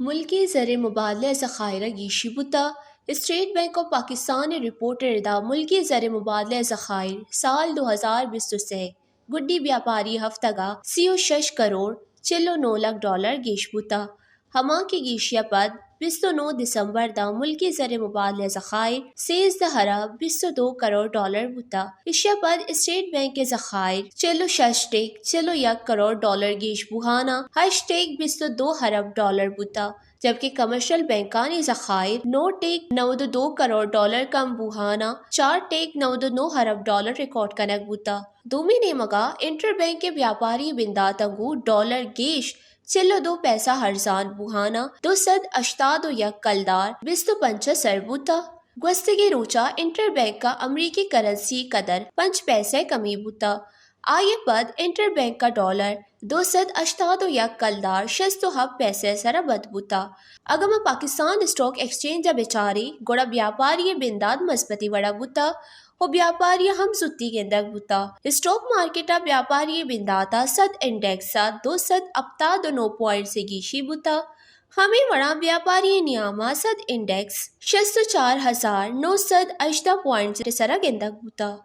ملکی زر مبادلہ ذخائر گیشی بتا اسٹیٹ بینک آف پاکستان نے رپورٹ دا ملکی زر مبادلہ ذخائر سال 2020 سے گڈی بیاپاری ہفتہ گا 36 کروڑ 49 لاکھ ڈالر گیش بتا ہما کی گیشیا پد 29 دسمبر دا ملکی زر مبادلہ ذخائر 13 ارب 22 کروڑ ڈالر بتا اشیا پد اسٹیٹ بینک کے ذخائر 46.41 کروڑ ڈالر گیش بوہانا #22 ارب ڈالر بتا جبکہ کمرشل بینکانی ذخائر 9.92 کروڑ ڈالر کم بوہانا 4.99 ارب ڈالر ریکارڈ کنک بوتا دومی نے مگا انٹر بینک کے بیاپاری بندات انگو ڈالر گیش 42 پیسہ ہرزان بوہانا 281 کلدار 250 سر بوتا گوستگی روچا انٹر بینک کا امریکی کرنسی قدر 5 پیسے کمی بوتا آئیے پد انٹر بینک کا ڈالر 281 کلدار 67 پیسے سر بد بوتا اگم پاکستان اسٹاک ایکسچینج بیچاری گوڑا بیاپاری بنداد مضبطی وڑا بوتا و بیاپاری ہم ستی گندگ بوتا اسٹاک مارکیٹا بیاپاری بنداتا 100 انڈیکسا 279 پوائنٹ سے گیشی بوتا ہمیں وڑا بیاپاری نیاما 100 انڈیکس 604,918 پوائنٹ سے سرا گندگ بوتا